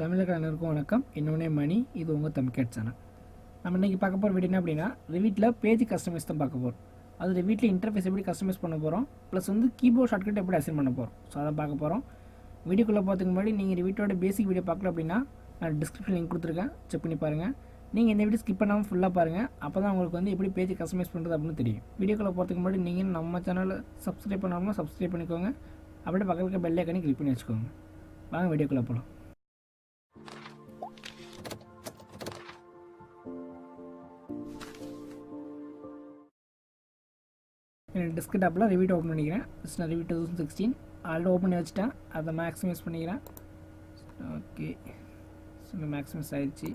தமிழர்களுக்கும் வணக்கம். என்னோட மணி, இது உங்கள் தமிழ்கேட் சேனல். நம்ம இன்றைக்கி பார்க்க போகிற வீடியோ என்ன அப்படின்னா, ரிவிட்டில் பேஜ் கஸ்டமைஸ் தான் பார்க்க போகிறோம். அது ரிவிட்டில் இன்டர்ஃபேஸ் எப்படி கஸ்டமைஸ் பண்ண போகிறோம், ப்ளஸ் வந்து கீபோர்ட் ஷார்ட்கட் எப்படி அசைன் பண்ண போகிறோம். ஸோ அதை பார்க்க போகிறோம். வீடியோக்குள்ளே பார்த்துக்கு முன்னாடி நீங்கள் ரிவிட்டோட பேசிக் வீடியோ பார்க்கல அப்படின்னா நான் டிஸ்கிரிப்ஷன் லிங்க் கொடுத்துருக்கேன், செக் பண்ணி பாருங்கள். நீங்கள் இந்த வீடியோ ஸ்கிப் பண்ணாமல் ஃபுல்லாக பாருங்கள். அப்போ தான் உங்களுக்கு வந்து எப்படி பேஜ் கஸ்டமைஸ் பண்ணுறது அப்படின்னு தெரியும். வீடியோக்குள்ளே போகிறதுக்கு முன்னாடி நீங்கள் நம்ம சேனலை சப்ஸ்கிரைப் பண்ணாமல் சப்ஸ்கிரைப் பண்ணிக்கோங்க. அப்படியே பக்கத்துக்கு பெல் ஐக்கானே கிளிக் பண்ணி வச்சுக்கோங்க. வாங்க வீடியோக்குள்ளே போகலாம். டெஸ்க்டாப்பில் ரிவிட் ஓப்பன் பண்ணிக்கிறேன். நான் ரிவிட் 2016 ஆல்ரெடி ஓப்பன் பண்ணி வச்சுட்டேன். அதை மேக்ஸிமைஸ் பண்ணிக்கிறேன். ஓகே, ஸோ மேக்ஸிமைஸ் ஆகிடுச்சு.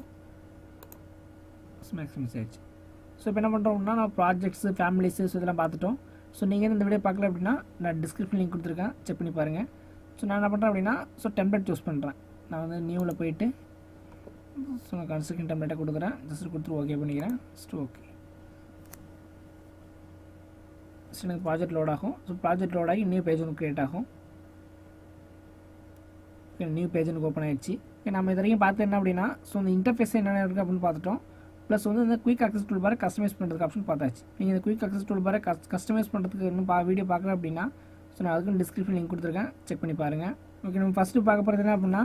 ஸோ இப்போ என்ன பண்ணுறோம்னா, நான் ப்ராஜெக்ட்ஸு, ஃபேமிலிஸு, ஸோ இதெல்லாம் பார்த்துட்டோம். ஸோ நீங்கள் இந்த வீடியோ பார்க்கல அப்படின்னா நான் டிஸ்கிரிப்ஷன் லிங்க் கொடுத்துருக்கேன், செக் பண்ணி பாருங்கள். ஸோ நான் என்ன பண்ணுறேன் அப்படின்னா, ஸோ டெம்ப்ளேட் சூஸ் பண்ணுறேன். நான் வந்து நியூவில் போயிட்டு ஸோ நான் கன்ஸ்ட்ரக்ஷன் டெம்ப்ளேட்டை கொடுக்குறேன். ஜஸ்ட் கொடுத்துட்டு ஓகே பண்ணிக்கிறேன். First okay. ஸோ எனக்கு ப்ராஜெக்ட் லோட் ஆகும். ஸோ ப்ராஜெக்ட் லோட் ஆகி நியூ பேஜ் ஒன்று க்ரியேட் ஆகும். நியூ பேஜ் எனக்கு ஓப்பன் ஆகிடுச்சு. நம்ம இது வரைக்கும் பார்த்து என்ன அப்படின்னா, ஸோ இந்த இன்டர்ஃபேஸ் என்னென்ன இருக்குது அப்படின்னு பார்த்துட்டோம். ப்ளஸ் வந்து இந்த குயிக் அக்சஸ் டூல் பாரை கஸ்டமைஸ் பண்ணுறதுக்கு ஆப்ஷன் பார்த்தாச்சு. நீங்கள் இந்த குயிக் அக்சஸ் டூல் பாரை கஸ்டமைஸ் பண்ணுறதுக்கு இன்னும் வீடியோ பார்க்கல அப்படின்னா ஸோ நான் அதுக்கு டிஸ்கிரிப்ஷன் லிங்க் கொடுத்துருக்கேன், செக் பண்ணி பாருங்கள். ஓகே, நம்ம ஃபஸ்ட்டு பார்க்க போகிறது என்ன அப்படின்னா,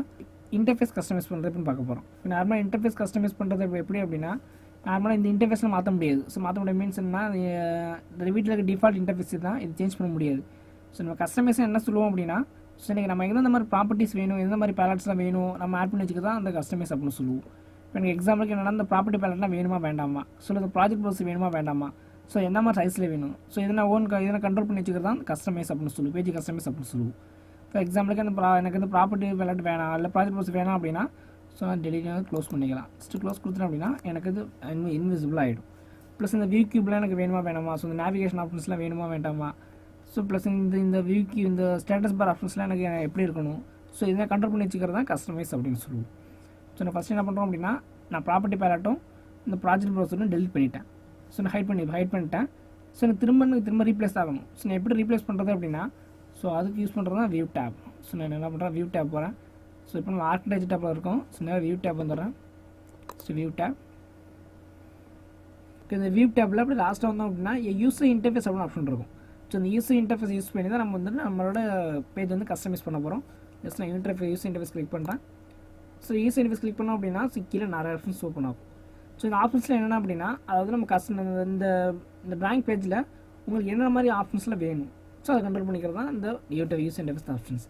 இன்டர்ஃபேஸ் கஸ்டமைஸ் பண்ணுறது அப்படின்னு பார்க்க போகிறோம். இப்போ நார்மலாக இன்டர்ஃபேஸ் கஸ்டமைஸ் பண்ணுறது எப்படி அப்படின்னா, நார்மலாக இந்த இன்டர்ஃபேஸில் மாற்ற முடியாது. ஸோ மாற்ற முடியாது மீன்ஸ் என்ன, இந்த வீட்டில் இருக்க டிஃபால்ட் இன்டர்ஃபேஸ் தான், இது சேஞ்ச் பண்ண முடியாது. ஸோ நம்ம கஸ்டமைஸாக என்ன சொல்லுவோம் அப்படின்னா, ஸோ இன்றைக்கி நம்ம எந்த மாதிரி ப்ராப்பர்ட்டிஸ் வேணும், எந்த மாதிரி பேலட்ஸ்லாம் வேணும் நம்ம ஆட் பண்ணி வச்சுக்க தான் அந்த கஸ்டமைஸ் அப்படின்னு சொல்லுவோம். இப்போ எனக்கு எக்ஸாம்பிளுக்கு என்னென்னா, இந்த ப்ராப்பர்ட்டி பேலட்லாம் வேணுமா வேண்டாமா, ஸோ இந்த ப்ராஜெக்ட் ப்ரோஸ் வேணுமா வேண்டாமா, ஸோ எந்த மாதிரி சைஸில் வேணும், ஸோ இதனை இதனை கண்ட்ரோல் பண்ணி வச்சுக்கிறது தான் கஸ்டமைஸ் அப்படின்னு சொல்லுவோம், பேஜ் கஸ்டமைஸ் அப்படின்னு சொல்லுவோம். இப்போ எக்ஸாம்பிளுக்கு எனக்கு இந்த ப்ராப்பர்ட்டி பேலட் வேணாம், இல்லை ப்ராஜெக்ட் ப்ரோஸ் வேணாம் அப்படின்னா ஸோ நான் டெலிட் க்ளோஸ் பண்ணிக்கலாம். ஃபஸ்ட்டு க்ளோஸ் கொடுத்துட்டேன் அப்படின்னா எனக்கு இது இன்விசிபிள் ஆகிடும். ப்ளஸ் இந்த வியூ கியூப்லாம் எனக்கு வேணுமா வேணாமா, ஸோ இந்த நேவிகேஷன் ஆப்ஷன்ஸ்லாம் வேணுமா வேண்டாமா, ஸோ ப்ளஸ் இந்த வியூ கியூ, இந்த ஸ்டேட்டஸ் பார் ஆப்ஷன்ஸ்லாம் எனக்கு எப்படி இருக்கணும், ஸோ இதை கண்ட்ரோல் பண்ணி வச்சுக்கிறது தான் கஸ்டமைஸ் அப்படின்னு சொல்லுவோம். ஸோ நான் ஃபஸ்ட்டு என்ன பண்ணுறோம் அப்படின்னா, நான் ப்ராப்பர்ட்டி பேலட்டும் இந்த ப்ராஜெக்ட் ப்ரௌசரும் டெலிட் பண்ணிட்டேன். ஸோ நான் ஹைட் பண்ணிட்டேன். ஸோ எனக்கு திரும்ப ரீப்ளேஸ் ஆகணும். ஸோ நான் எப்படி ரீப்ளேஸ் பண்ணுறது அப்படின்னா, ஸோ அதுக்கு யூஸ் பண்ணுறது தான் வியூ டேப். ஸோ நான் என்ன பண்ணுறேன், வியூ டேப் போகிறேன். ஸோ இப்போ நம்ம ஆர்கிடெக்சர் டேப்பில் இருக்கோம். ஸோ நேரம் வியூ டேப் வந்துடுறேன். ஸோ வியூ டேப், இந்த வியூ டேப்பில் அப்படி லாஸ்ட்டாக வந்தோம் அப்படின்னா யூசர் இன்டர்ஃபேஸ் அப்படின்னு ஆப்ஷன் இருக்கும். ஸோ இந்த யூசர் இன்டர்ஃபேஸ் யூஸ் பண்ணி தான் நம்ம வந்து நம்மளோட பேஜ் வந்து கஸ்டமைஸ் பண்ண போகிறோம். ஜஸ்ட் நான் யூசர் இன்டர்ஃபேஸ் கிளிக் பண்ணுறேன். ஸோ யூசர் இன்டர்ஃபேஸ் கிளிக் பண்ணோம் அப்படின்னா ஸோ கீழே நிறைய ஆப்ஷன்ஸ் ஓப்பன் ஆகும். ஸோ இந்த ஆப்ஷன்ஸில் என்னென்ன அப்படின்னா, அதாவது நம்ம இந்த ட்ராயிங் பேஜில் உங்களுக்கு என்னென்ன மாதிரி ஆப்ஷன்ஸில் வேணும், ஸோ அதை கண்ட்ரோல் பண்ணிக்கிறது தான் இந்த யூசர் இன்டர்ஃபேஸ் ஆப்ஷன்ஸ்.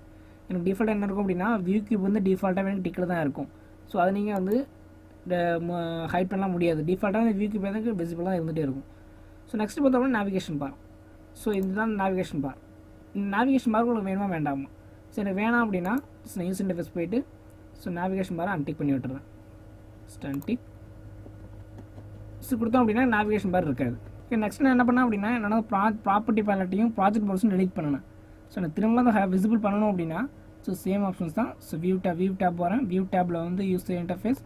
எனக்கு டிஃபால்ட்டாக என்ன இருக்கும் அப்படின்னா, வியூ கியூப் வந்து டிஃபால்ட்டாக எனக்கு டிக்கில் தான் இருக்கும். ஸோ அதை நீங்கள் வந்து ஹைட் பண்ணலாம் முடியாது. டிஃபால்ட்டாக அந்த வியூ கியூப் எனக்கு விசிபிளாக இருந்துகிட்டே இருக்கும். ஸோ நெக்ஸ்ட் பார்த்தோம்னா நேவிகேஷன் பார். ஸோ இதுதான் நேவிகேஷன் பார். இந்த நேவிகேஷன் பார் உங்களுக்கு வேணுமா வேண்டாமா, ஸோ எனக்கு வேணாம் அப்படின்னா நான் யூசர் இன்டர்ஃபேஸ் போயிட்டு ஸோ நேவிகேஷன் பாரை அன்டிக் பண்ணி விட்டுறேன். அன்டிக் ஸோ கொடுத்தோம் அப்படின்னா நேவிகேஷன் பார் இருக்காது. நெக்ஸ்ட் நான் என்ன பண்ணேன் அப்படின்னா, என்னோட ப்ராப்பர்ட்டி பேலட்டையும் ப்ராஜெக்ட் ப்ரோஸும் டெலிட் பண்ணேன். ஸோ நான் திரும்ப அதை விசிபிள் பண்ணணும் அப்படின்னா ஸோ சேம் ஆப்ஷன்ஸ் தான். ஸோ வியூ டேப் போகிறேன். வியூ டேப்பில் வந்து யூசர் இன்டர்ஃபேஸ்,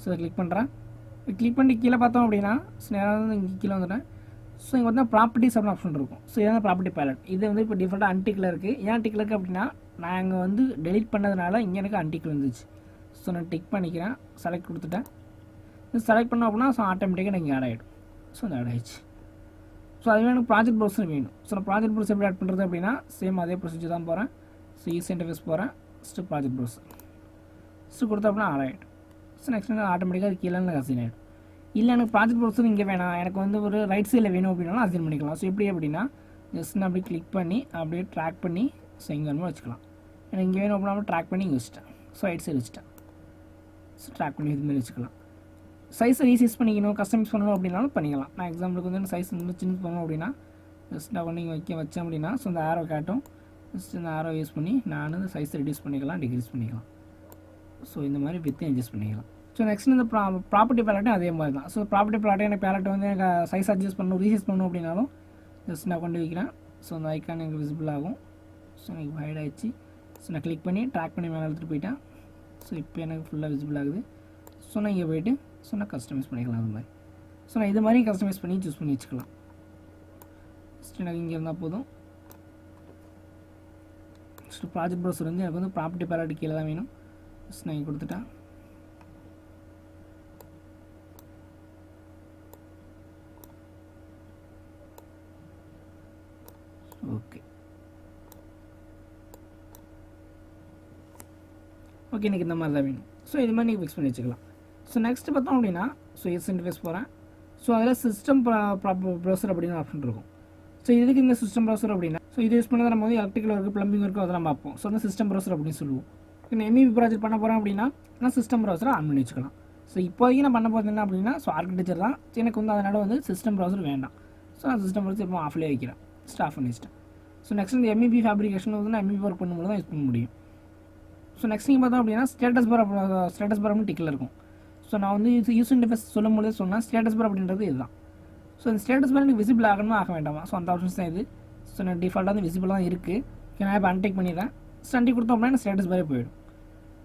ஸோ கிளிக் பண்ணுறேன். கிளிக் பண்ணி கீழே பார்த்தோம் அப்படின்னா ஸோ நேராக வந்து இங்கே கீழே வந்துட்டேன். ஸோ இங்கே வந்து ப்ராப்பர்ட்டிஸ் அப்படின்னு ஆப்ஷன் இருக்கும். ஸோ இதான் ப்ராப்பர்ட்டி பேலட். இது வந்து இப்போ டிஃபால்ட்டாக அன்டிக்கில் இருக்குது. ஏன் டிக்கில் இருக்குது அப்படின்னா, நான் இங்கே வந்து டெலிட் பண்ணதுனால இங்கே எனக்கு அன்டிக்கில் வந்துச்சு. ஸோ நான் டிக் பண்ணிக்கிறேன், செலக்ட் கொடுத்துட்டேன். செலக்ட் பண்ணோம் அப்படின்னா ஸோ ஆட்டோமேட்டிக்காக எனக்கு இங்கே ஆட் ஆகிடும். ஸோ அது ஆட் ஆகிடுச்சு. ஸோ அதுவே எனக்கு ப்ராஜெக்ட் ப்ரௌசர் வேணும். ஸோ நான் ப்ராஜெக்ட் ப்ரௌசர் எப்படி ஆட் பண்ணுறது அப்படின்னா, சேம் அதே ப்ரொசீஜர் தான் போகிறேன். ஸோ யூசர் இன்டர்ஃபேஸ் போகிறேன். ஃபஸ்ட்டு ப்ராஜெக்ட் ப்ரௌசர் ஸோ கொடுத்தா அப்படின்னா ஆட் ஆகிடும். ஸோ நெக்ஸ்ட் ஆட்டோமேட்டிக்காக அது கீழே எனக்கு அசைன் ஆகிடும். இல்லை எனக்கு ப்ராஜெக்ட் ப்ரௌசர் இங்கே வேணாம், எனக்கு வந்து ஒரு ரைட் சைடில் வேணும் அப்படின்னாலும் அசைன் பண்ணிக்கலாம். ஸோ எப்படி அப்படின்னா, ஜஸ்ட் நான் அப்படியே கிளிக் பண்ணி அப்படியே ட்ராக் பண்ணி ஸோ இங்கே வந்து வச்சுக்கலாம். எனக்கு இங்கே வேணும் அப்படின்னா ட்ராக் பண்ணி இங்கே வச்சுட்டேன். ஸோ ரைட் சைடு வச்சுட்டேன். ஸோ ட்ராக் பண்ணி இதுமாரி வச்சுக்கலாம். சைஸை ரீசைஸ் பண்ணிக்கணும், கஸ்டமைஸ் பண்ணணும் அப்படின்னாலும் பண்ணிக்கலாம். நான் எக்ஸாம்பிளுக்கு வந்து சைஸ் வந்து சின்ன பண்ணணும் அப்படின்னா ஜஸ்ட் நான் கொண்டு இங்கே வச்சேன் அப்படின்னா ஸோ இந்த ஆரோ காட்டும். ஜஸ்ட் இந்த ஆரோ யூஸ் பண்ணி நான் வந்து சைஸை ரெடியூஸ் பண்ணிக்கலாம், டிக்ரீஸ் பண்ணிக்கலாம். ஸோ இந்த மாதிரி வித்தையும் அட்ஜஸ்ட் பண்ணிக்கலாம். ஸோ நெக்ஸ்ட் இந்த ப்ராப்பர்ட்டி பேலட்டும் அதே மாதிரி தான். ஸோ ப்ராப்பர்ட்டி பேலட்டை எனக்கு பேலட் வந்து எனக்கு சைஸ் அட்ஜஸ்ட் பண்ணணும், ரீசைஸ் பண்ணணும் அப்படின்னாலும் ஜஸ்ட் நான் கொண்டு வைக்கிறேன். ஸோ அந்த ஐக்கான் எனக்கு விசிபிள் ஆகும். ஸோ எனக்கு ஹைட் ஆகிடுச்சு. ஸோ நான் கிளிக் பண்ணி ட்ராக் பண்ணி மேலே எடுத்துகிட்டு போயிட்டேன். ஸோ இப்போ எனக்கு ஃபுல்லாக விசிபிள் ஆகுது. ஸோ நான் இங்கே போய்ட்டு ஸோ நான் கஸ்டமைஸ் பண்ணிக்கலாம் அது மாதிரி. ஸோ நான் இது மாதிரி கஸ்டமைஸ் பண்ணி சூஸ் பண்ணி வச்சுக்கலாம். ஃபஸ்ட்டு எனக்கு இங்கே இருந்தால் போதும். ஃபஸ்ட்டு ப்ராஜெக்ட் ப்ரௌசர் வந்து எனக்கு வந்து ப்ராப்பர்ட்டி பேலட் கீழே தான் வேணும். ஃபஸ்ட் நான் இங்கே கொடுத்துட்டேன். ஓகே ஓகே எனக்கு இந்த மாதிரி தான் வேணும். ஸோ இது மாதிரி நீங்கள் ஃபிக்ஸ் பண்ணி வச்சுக்கலாம். ஸோ நெக்ஸ்ட் பார்த்தோம் அப்படின்னா ஸோ எஸ் இன்டர்ஃபேஸ் போகிறேன். ஸோ அதில் சிஸ்டம் ப்ரௌசர் அப்படின்னு ஆப்ஷன் இருக்கும். ஸோ இதுக்கு இந்த சிஸ்டம் ப்ரௌசர் அப்படின்னா ஸோ இது யூஸ் பண்ணதை நம்ம வந்து எலக்ட்ரிக்கல் ஒர்க்கு ப்ளம்பிங் ஒர்க்கு அதெல்லாம் பார்ப்போம். ஸோ வந்து சிஸ்டம் ப்ரௌசர் அப்படின்னு சொல்லுவோம். நான் MEP ப்ராஜெக்ட் பண்ண போகிறேன் அப்படின்னா நான் சிஸ்டம் ப்ரௌசரை ஆன் பண்ணி வச்சுக்கலாம். ஸோ இப்போதைக்கு நான் பண்ண போகிறது என்ன அப்படின்னா ஸோ ஆர்கிடெக்சர் தான். எனக்கு வந்து அதனால் வந்து சிஸ்டம் ப்ரௌசர் வேண்டாம். ஸோ நான் சிஸ்டம் ப்ரௌசர் இப்போ ஆஃப்லேயே வைக்கிறேன், ஆஃப் பண்ணி வச்சிட்டேன். ஸோ நெக்ஸ்ட் இந்த MEP ஃபேப்ரிகேஷன் வந்து நான் MEP ஒர்க் பண்ணும்போது தான் யூஸ் பண்ண முடியும். ஸோ நெக்ஸ்ட் நீங்கள் பார்த்தோம் அப்படின்னா ஸ்டேட்டஸ் பார் அப்படின்னு டிக்கில் இருக்கும். ஸோ நான் வந்து யூஸ் இன்டர்ஃபேஸ் சொல்லும் போதே சொன்னால் ஸ்டேட்டஸ் பார் அப்படின்றது இதுதான். ஸோ இந்த ஸ்டேட்டஸ் பார் எனக்கு விசிபிள் ஆகணுமா ஆக வேண்டாமா? ஸோ அந்த ஆப்ஷன்ஸ் தான் இது. ஸோ நான் டிஃபால்ட்டாக வந்து விசிபிளாக தான் இருக்குது. நான் இப்போ அன்டேக் பண்ணிடுறேன். ஸோ அன்டேக் கொடுத்தோம் அப்படின்னா ஸ்டேட்டஸ் பாரே போயிடும்.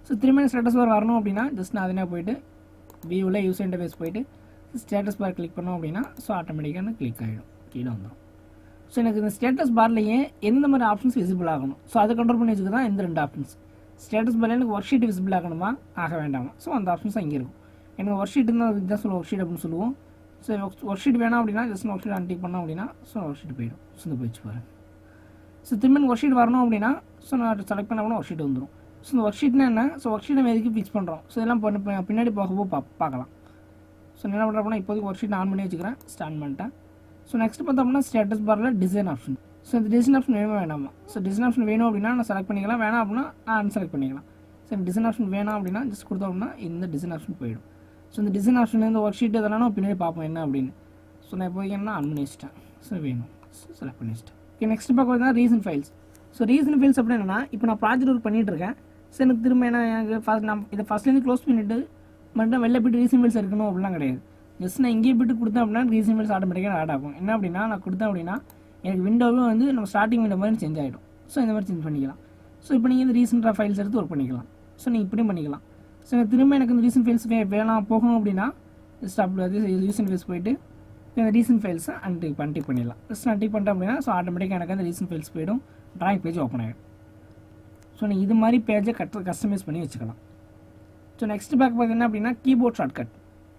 ஸோ திரும்ப ஸ்டேட்டஸ் பார் வரணும் அப்படின்னா ஜஸ்ட் நான் அதனே போய்ட்டு வியூவில் யூஸ் இன்டர்ஃபேஸ் போய்ட்டு ஸ்டேட்டஸ் பார் கிளிக் பண்ணோம் அப்படின்னா ஸோ ஆட்டோமேட்டிக்காக கிளிக் ஆகிடும், கீழே வந்துடும். ஸோ எனக்கு இந்த ஸ்டேட்டஸ் பார்லேயே எந்த மாதிரி ஆப்ஷன்ஸ் விசிபிள் ஆகணும், ஸோ அதை கண்ட்ரோல் பண்ணி வச்சுக்க தான் இந்த 2 ஆப்ஷன்ஸ். ஸ்டேட்டஸ் பாரில் எனக்கு ஒர்க் ஷீட் விசிபிள் ஆகணுமா ஆக வேண்டாமா? ஸோ அந்த ஆப்ஷன்ஸ் தான் இங்கே இருக்கும். எனக்கு ஒர்க் ஷீட் இருந்தால் அதுக்கு தான் சொல்லுவோம் ஒர்க் ஷீட் அப்படின்னு சொல்லுவோம். ஸோ ஒர்க் ஷீட் வேணாம் அப்படின்னா ஜஸ்ட் ஒர்க் ஷீட் அன்டிக் பண்ணோம் அப்படின்னா ஸோ ஒர்க் ஷீட் போயிடும். ஸோ இந்த போயிடுச்சு பாருங்க. ஸோ திரும்ப ஒர்க் ஷீட் வரணும் அப்படின்னா ஸோ நான் செலக்ட் பண்ண ஒர்க் ஷீட் வந்துடும். ஸோ இந்த ஒர்க் ஷீட்னா என்ன? ஸோ ஒர்க் ஷீட் நம்ம எதுக்கு ஃபிக்ஸ் பண்ணுறோம்? ஸோ இதெல்லாம் பின்னாடி போகும்போது பார்க்கலாம். ஸோ என்ன பண்ணுறோம் அப்படின்னா இப்போதைக்கு ஒர்க் ஷீட் ஆன் பண்ணி வச்சுக்கிறேன், ஸ்டார்ட் பண்ணிட்டேன். ஸோ நெக்ஸ்ட் பார்த்தோம்னா ஸ்டேட்டஸ் பாரில் டிசைன் ஆப்ஷன். ஸோ இந்த டிசைன் ஆப்ஷன் வேணுமா வேணாமா? ஸோ டிசைன் ஆப்ஷன் வேணும் அப்படின்னா நான் செலக்ட் பண்ணிக்கலாம், வேணாம் அப்படின்னா நான் அன்செலக்ட் பண்ணிக்கலாம். ஸோ டிசைன் ஆப்ஷன் வேணாம் அப்படின்னா ஜஸ்ட் கொடுத்தோம் அப்படின்னா இந்த டிசைன் ஆப்ஷன் போயிடும். ஸோ இந்த டிசைன் ஆப்ஷன் இந்த ஒர்க் ஷீட் இதெல்லாம் நான் பின்னாடி பார்ப்போம் என்ன அப்படின்னு. ஸோ நான் இப்போதைக்கு என்ன ஆன் பண்ணி வச்சிட்டேன். ஸோ வேணும் செலக்ட் பண்ணி வச்சிட்டேன். ஓகே நெக்ஸ்ட் பார்க்க reason files. So reason files அப்படி என்னன்னா இப்போ நான் ப்ராஜெக்ட் ஒர்க் பண்ணிட்டு இருக்கேன். ஸோ எனக்கு திரும்ப என்ன நான் இதை ஃபஸ்ட்லேருந்து க்ளோஸ் பண்ணிவிட்டு மட்டும் வெளில போய்ட்டு ரீசன் ஃபைல்ஸ் இருக்கணும் அப்படிலாம் கிடையாது. ஜஸ்ட் நான் இங்கேயே போய்ட்டு கொடுத்தேன் அப்படின்னா ரீசன் ஃபைல்ஸ் ஆட்டோமேட்டிக்காக ஆட் ஆகும். என்ன அப்படின்னா நான் கொடுத்தேன் அப்படின்னா எனக்கு விண்டோவும் வந்து நம்ம ஸ்டார்டிங் விண்டோ மாதிரி சேஞ்ச் ஆகிடும். ஸோ இந்த மாதிரி சேஞ்ச் பண்ணிக்கலாம். ஸோ இப்போ நீங்கள் இந்த ரீசெண்டாக ஃபைல்ஸ் எடுத்து ஒர்க் பண்ணிக்கலாம். ஸோ நீங்கள் இப்படியும் பண்ணிக்கலாம். ஸோ திரும்ப எனக்கு இந்த ரீசன் ஃபைல்ஸ் வேணாம் போகணும் அப்படின்னா ஜஸ்ட் அப்படி அது ரீசன் ஃபைல்ஸ் போய்ட்டு இந்த ரீசன் ஃபைல்ஸை அன்டிக் பண்ணிடலாம். ஜஸ்ட் அன்டிக் பண்ணிட்டேன் அப்படின்னா ஸோ ஆட்டோமேட்டிக்காக எனக்கு அந்த ரீசன் ஃபைல்ஸ் போய்டும், ட்ராயிங் பேஜ் ஓப்பன் ஆகிடும். ஸோ நீங்கள் இது மாதிரி பேஜை கஸ்டமைஸ் பண்ணி வச்சுக்கலாம். ஸோ நெக்ஸ்ட் பார்த்தீங்கன்னா அப்படின்னா கீபோர்ட் ஷார்ட்கட்.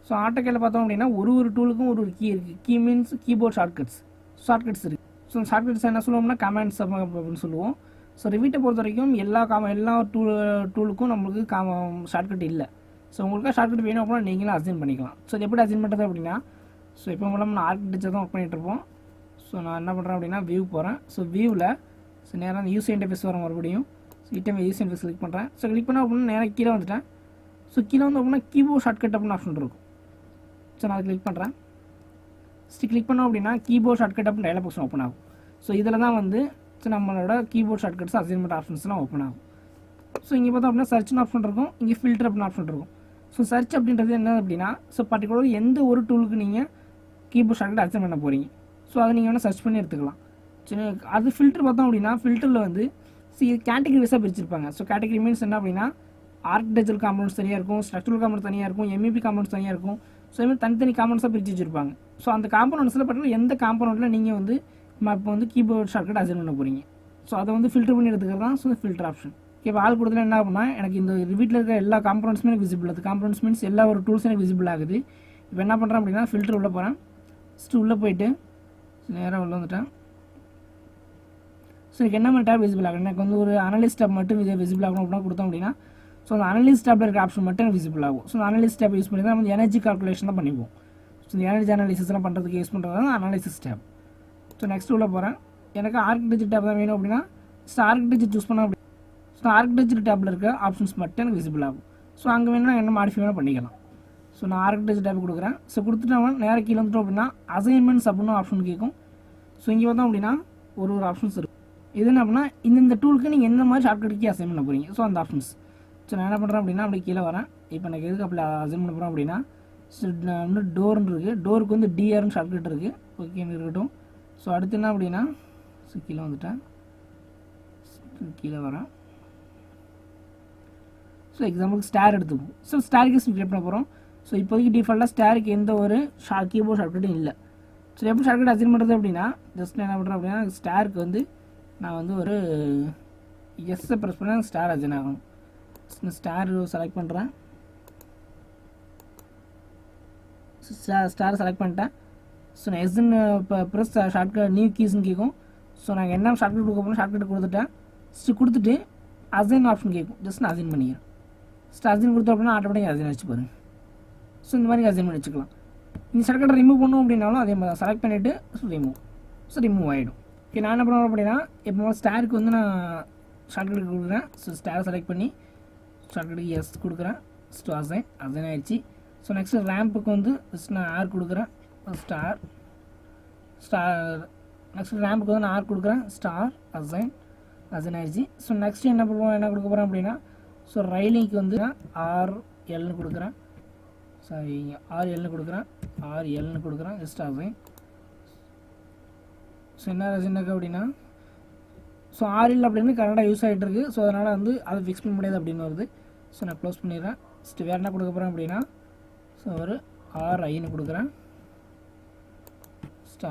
ஸோ ஆட்டோகேல பார்த்தோம் அப்படின்னா ஒரு டூலுக்கும் ஒரு கீ இருக்குது. கீ மீன்ஸ் கீபோர்ட் ஷார்ட்கட்ஸ் இருக்குது. ஸோ ஷார்ட்கட்ஸ் என்ன சொல்லுவோம்னா கமாண்ட்ஸ் அப்படின்னு சொல்லுவோம். ஸோ ரிவிட்டை பொறுத்த வரைக்கும் எல்லா டூலுக்கும் நம்மளுக்கு ஷார்ட்கட் இல்லை. ஸோ உங்களுக்கு ஷார்ட்கட் வேணும் அப்படின்னா நீங்களும் அசைன் பண்ணிக்கலாம். ஸோ இது எப்படி அசைன் பண்ணுறது அப்படின்னா ஸோ இப்போ மூலம் நான் ஆர்கிடெக்சர் தான் ஒர்க் பண்ணிகிட்ருப்போம். ஸோ நான் என்ன பண்ணுறேன் அப்படின்னா வியூ போகிறேன். ஸோ வியூவில் ஸோ நேராக அந்த யூஸ் இன்டர்ஃபேஸ் வர மறுபடியும் ஸோ யூஸ் இன்டர்ஃபேஸ் கிளிக் பண்ணுறேன். ஸோ கிளிக் பண்ண அப்படின்னா நேராக கீழே வந்துட்டேன். ஸோ கீழே வந்து அப்படின்னா கீபோர்ட் ஷார்ட்கட் அப்படின்னு ஆப்ஷன் இருக்கும். ஸோ நான் கிளிக் பண்ணுறேன். கிளிக் பண்ணோம் அப்படின்னா கீபோர்ட் ஷார்ட்கட் அப்படின்னு டயலாக் பாக்ஸ் ஓப்பன் ஆகும். ஸோ இதில் தான் வந்து ஸோ நம்மளோட கீபோர்ட் ஷார்ட்கட்ஸ் அசைன்மெண்ட் ஆப்ஷன்ஸ்லாம் ஓப்பன் ஆகும். ஸோ இங்கே பார்த்தோம் அப்படின்னா சர்ச்னு ஆப்ஷன் இருக்கும், இங்கே ஃபில்டர் அப்படின்னு ஆப்ஷன் இருக்கும். ஸோ சர்ச் அப்படின்றது என்ன அப்படின்னா ஸோ பர்டிகுலர் எந்த ஒரு டூலுக்கு நீங்கள் கீபோர்ட் ஷார்ட்கட் அசைன் பண்ண போகிறீங்க. ஸோ அதை நீங்கள் வேணால் சர்ச் பண்ணி எடுத்துக்கலாம். சரி அது ஃபில்டர் பார்த்தோம் அப்படின்னா ஃபில்டரில் வந்து கேட்டகரி வைஸாக பிரிச்சிருப்பாங்க. ஸோ கேட்டகரி மீன்ஸ் என்ன அப்படின்னா ஆர்கிடெக்சரல் காம்பவுண்ட்ஸ் தனியாக இருக்கும், ஸ்ட்ரக்சரல் காம்பவுண்ட்ஸ் தனியாக இருக்கும், MEP காம்பவுண்ட்ஸ் தனியாக இருக்கும். ஸோ இதுமாதிரி தனித்தனி காம்பவுண்ட்ஸாக பிரித்து வச்சுருப்பாங்க. ஸோ அந்த காம்பவுண்ட்ஸில் பார்த்தீங்கன்னா எந்த காம்பவுண்டில் நீங்கள் வந்து இப்போ வந்து கீபோர்ட் ஷார்ட்கட் அசைன் பண்ண போகிறீங்க. ஸோ அதை வந்து ஃபில்டர் பண்ணி எடுத்துக்கிறது தான் ஸோ ஃபில்டர் ஆப்ஷன். இப்போ ஆள் கொடுத்தல என்ன ஆகும்னா எனக்கு இந்த வீட்டில் இருக்க எல்லா காம்பவுண்ட்ஸுமே எனக்கு விசிபிள் ஆகுது. காம்பவுண்ட்ஸ் மீன்ஸ் எல்லா ஒரு டூல்ஸும் எனக்கு விசிபிள் ஆகுது. இப்போ என்ன பண்ணுறேன் அப்படின்னா ஃபில்டர் உள்ளே போகிறேன். ஃபஸ்ட்டு உள்ளே போயிட்டு நேராக உள்ளே வந்துட்டேன். ஸோ எனக்கு என்ன மாதிரி டேப் விசிபிள் ஆகும், எனக்கு வந்து ஒரு அனலிஸ்ட் டேப் மட்டும் விசிபிள் ஆகணும் அப்படின்னா கொடுத்தோம் அப்படின்னா ஸோ அந்த அனலிஸ்ட் டேப்பில் இருக்க ஆப்ஷன் மட்டும் எனக்கு விசிபிள் ஆகும். ஸோ அந்த அனலிஸ்ட் டேப் யூஸ் பண்ணி தான் நம்ம எனர்ஜி கால்குலேஷன் தான் பண்ணிப்போம். ஸோ இந்த எனர்ஜி அனாலிசிஸ்லாம் பண்ணுறதுக்கு யூஸ் பண்ணுறது தான் அனாலிசிஸ் டேப். ஸோ நெக்ஸ்ட் உள்ளே போகிறேன். எனக்கு ஆர்கிடெக்சர் டேப் தான் வேணும் அப்படின்னா ஸோ ஆர்கிடெக்சர் சூஸ் பண்ண அப்படி ஸோ ஆர்கிடெக்சர் டேப்பில் இருக்க ஆப்ஷன்ஸ் மட்டும் எனக்கு விசிபிள் ஆகும். ஸோ அங்கே வேணும்னா என்ன மாடிஃபை வேணும் பண்ணிக்கலாம். ஸோ நான் ஆர்கிடெக்சர் டேப் கொடுக்குறேன். ஸோ கொடுத்துட்டோம்னா நேராக கீழே வந்துட்டோம் அப்படின்னா அசைன்மெண்ட்ஸ் அப்படின்னு ஆப்ஷன் கேட்கும். ஸோ இங்கே பார்த்தோம் அப்படின்னா ஒரு ஆப்ஷன்ஸ் இருக்கும். இது என்ன அப்படின்னா இந்த டூலுக்கு நீங்கள் எந்த மாதிரி ஷார்ட்கட்டுக்கு அசைன் பண்ண போகிறீங்க. ஸோ அந்த ஆப்ஷன்ஸ் ஸோ நான் என்ன பண்ணுறேன் அப்படின்னா அப்படி கீழே வரேன். இப்போ எனக்கு எதுக்கு அப்படி அசைன் பண்ண போகிறேன் அப்படின்னா ஸோ வந்து டோர்னு இருக்குது, டோருக்கு வந்து டிஆர்னு ஷார்ட்கட் இருக்குது. ஓகேன்னு இருக்கட்டும். ஸோ அடுத்து என்ன அப்படின்னா ஸோ கீழே வந்துட்டேன். கீழே வரேன். ஸோ எக்ஸாம்பிளுக்கு ஸ்டார் எடுத்துப்போம். ஸோ ஸ்டாருக்கு கிரியேட் பண்ண போகிறோம். ஸோ இப்போதைக்கு டிஃபால்ட்டாக ஸ்டாருக்கு எந்த ஒரு கீபோர்ட் ஷார்ட்கட்டும் இல்லை. ஸோ எப்படி ஷார்ட்கட் அசைன் பண்ணுறது அப்படின்னா ஜஸ்ட் என்ன பண்ணுறேன் அப்படின்னா ஸ்டாருக்கு வந்து நான் வந்து ஒரு எஸ்ஸை ப்ரெஸ் பண்ணால் ஸ்டார் அசைன் ஆகணும். ஸ்டார் செலக்ட் பண்ணுறேன். ஸ்டார் செலக்ட் பண்ணிட்டேன். ஸோ நான் எஸ்ன்னு இப்போ ப்ரெஸ் ஷார்ட்கட் நியூ கீஸ்ன்னு கேட்கும். ஸோ நாங்கள் என்ன ஷார்ட்கட் கொடுக்க போகிறோம், ஷார்ட்கட் கொடுத்துட்டேன். கொடுத்துட்டு அசைன் ஆப்ஷன் கேட்கும், ஜஸ்ட் நான் அசைன் பண்ணிக்கிறேன். அசைன் கொடுத்தோம் அப்படின்னா ஆட்டோமேட்டிக்காக அசைன் வச்சு பாருங்கள். ஸோ இந்த மாதிரி அசைன் பண்ணி வச்சுக்கலாம். இந்த ஷார்ட்கட்டை ரிமூவ் பண்ணோம் அப்படின்னாலும் அதே மாதிரி செலக்ட் பண்ணிவிட்டு ரிமூவ் ஆகிடும். ஓகே, நான் என்ன பண்ணுவேன் அப்படின்னா இப்போ ஸ்டாருக்கு வந்து நான் ஷார்ட்கட் கொடுக்குறேன். ஸோ ஸ்டாரை செலக்ட் பண்ணி ஷார்ட்கட்டுக்கு எஸ் கொடுக்குறேன். அசைன் ஆயிடுச்சு. ஸோ நெக்ஸ்ட்டு ரேம்புக்கு வந்து ஃபஸ்ட் நான் ஆர் கொடுக்குறேன். ஸ்டார் நெக்ஸ்ட் ரேம்புக்கு வந்து நான் ஆர் கொடுக்குறேன். ஸ்டார் அசைன் ஆயிடுச்சு. ஸோ நெக்ஸ்ட்டு என்ன கொடுக்க போகிறேன் அப்படின்னா ஸோ ரயிலிங்க்கு வந்து நான் ஆர்எல்னு கொடுக்குறேன். ஆர்எல்னு கொடுக்குறேன். Just assign. ஸோ என்ன இருக்குது அப்படின்னா ஸோ ஆர்எல் அப்படின்னு கரெக்டாக யூஸ் ஆகிட்டு இருக்குது. ஸோ அதனால் வந்து அதை ஃபிக்ஸ் பண்ண முடியாது அப்படின்னு வருது. ஸோ நான் க்ளோஸ் பண்ணிடுறேன். ஃபஸ்ட்டு வேறு என்ன கொடுக்க போகிறேன் அப்படின்னா ஸோ ஒரு ஆர்ஐன்னு கொடுக்குறேன்.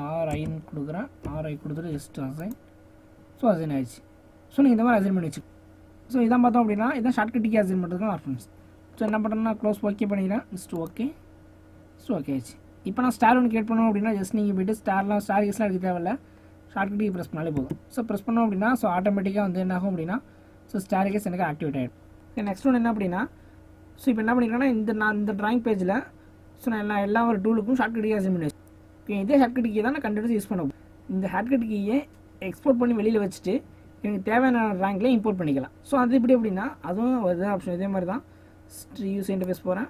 ஆர்ஐன்னு கொடுக்குறேன். ஆர்ஐ கொடுத்துட்டு ஜஸ்ட் அசைன். ஸோ அசைன் ஆயிடுச்சு. ஸோ நீங்கள் இந்த மாதிரி அசைன் பண்ணி வச்சு. ஸோ இதான் பார்த்தோம் அப்படின்னா இதான் ஷார்ட்கட்டுக்கு அசைன் பண்ணுறதுக்கு ஆப்ஷன்ஸ். ஸோ என்ன பண்ணுறேன்னா க்ளோஸ் ஓகே பண்ணிக்கிறேன். ஓகே ஆயிடுச்சு. இப்போ நான் ஸ்டார் ஒன்று கிரியேட் பண்ணோம் அப்படின்னா ஜஸ்ட் நீங்கள் போய்ட்டு ஸ்டார் கேஸ்லாம் எடுக்க தேவையில்லை, ஷார்ட்கட்டுக்கு ப்ரெஸ் பண்ணாலே போதும். ஸோ ப்ரெஸ் பண்ணோம் அப்படின்னா ஸோ ஆட்டோமேட்டிக்காக வந்து என்ன ஆகும் அப்படின்னா ஸோ ஸ்டார் கேஸ் எனக்கு ஆக்டிவேட் ஆகிடும். நெக்ஸ்ட் ஒன்று என்ன அப்படின்னா ஸோ இப்போ என்ன பண்ணிக்கிறேன்னா நான் இந்த ட்ராயிங் பேஜில் ஸோ நான் எல்லா ஒரு டூலுக்கும் ஷார்ட்கட்டுக்கு அசைன் பண்ணி வச்சு. இதே ஷார்ட்கட் கீ தான் நான் கண்டினியூஸ் யூஸ் பண்ண. இந்த ஷார்ட்கட் கீயை எக்ஸ்போர்ட் பண்ணி வெளியில் வச்சுட்டு எனக்கு தேவையான ட்ராயிங்கில் இம்போர்ட் பண்ணிக்கலாம். ஸோ அது எப்படி அதுவும் ஒரு ஆப்ஷன் இதே மாதிரி தான். யூஸ் இன்டர்ஃபேஸ் போகிறேன்,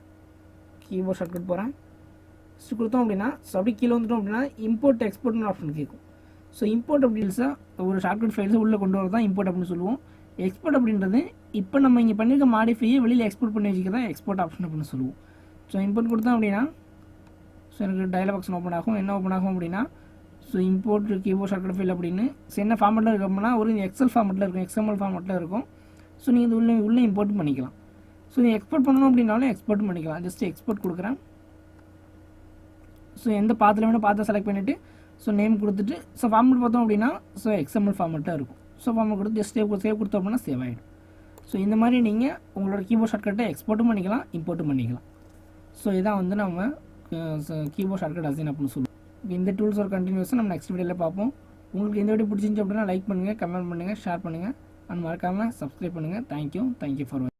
கீபோர்ட் ஷார்ட்கட் போகிறேன். கொடுத்தோம் அப்படின்னா ஸோ அப்படி கீழே வந்துட்டோம் அப்படின்னா இம்போர்ட் எக்ஸ்போர்ட்னு ஆப்ஷன் கேட்கும். ஸோ இம்போர்ட் அப்படின்ஸாக ஒரு ஷார்ட்கட் ஃபைல்ஸை உள்ளே கொண்டு வரதான் இம்போர்ட் அப்படின்னு சொல்லுவோம். எக்ஸ்போர்ட் அப்படின்றது இப்போ நம்ம இங்கே பண்ணியிருக்க மாடிஃபையை வெளியில் எக்ஸ்போர்ட் பண்ணி வச்சுக்கிறதா எக்ஸ்போர்ட் ஆப்ஷன் அப்படின்னு சொல்லுவோம். ஸோ இம்போர்ட் கொடுத்தோம் அப்படின்னா ஸோ எனக்கு டயலாக் பாக்ஸ் ஓப்பன் ஆகும். என்ன ஓப்பன் ஆகும் அப்படின்னா so import keyboard shortcut file அப்படின்னு என்ன ஃபார்மெட்டில் இருக்குது அப்படின்னா ஒரு எக்ஸல் ஃபார்மெட்டில் இருக்கும், எக்ஸ்எம்எல் ஃபார்மெட்டில் இருக்கும். ஸோ நீங்கள் இது உள்ளே இம்போர்ட் பண்ணிக்கலாம். ஸோ நீங்கள் எக்ஸ்போர்ட் பண்ணணும் அப்படின்னாலும் எக்ஸ்போர்ட் பண்ணிக்கலாம். ஜஸ்ட் எக்ஸ்போர்ட் கொடுக்குறேன். ஸோ எந்த பாத்தில் வேணும் பாத்தை செலக்ட் பண்ணிவிட்டு ஸோ நேம் கொடுத்துட்டு ஸோ ஃபார்மெட் பார்த்தோம் அப்படின்னா ஸோ எக்ஸ்எம்எல் ஃபார்மெட்டாக இருக்கும். ஸோ ஃபார்மெட் கொடுத்து ஜஸ்ட் சேவ் கொடுத்தோம் அப்படின்னா சேவ் ஆகிடும். ஸோ இந்த மாதிரி நீங்கள் உங்களோட கீபோர்ட் ஷார்ட்கட்டை எக்ஸ்போர்ட்டும் பண்ணிக்கலாம், இம்போர்ட்டும் பண்ணிக்கலாம். ஸோ இதான் வந்து நம்ம கீபோர்ட் ஷார்ட்கட் அசைன் அப்படின்னு சொல்லுவோம். இந்த டூல்ஸ் ஒரு கண்டினியூஸாக நம்ம நெக்ஸ்ட் வீடியோவில் பார்ப்போம். உங்களுக்கு இந்த வீடியோ பிடிச்சிருந்துச்சு அப்படின்னா லைக் பண்ணுங்கள், கமெண்ட் பண்ணுங்கள், ஷேர் பண்ணுங்கள், அண்ட் மறக்காமல் சப்ஸ்கிரைப் பண்ணுங்கள். தேங்க்யூ ஃபார் வாட்சிங்.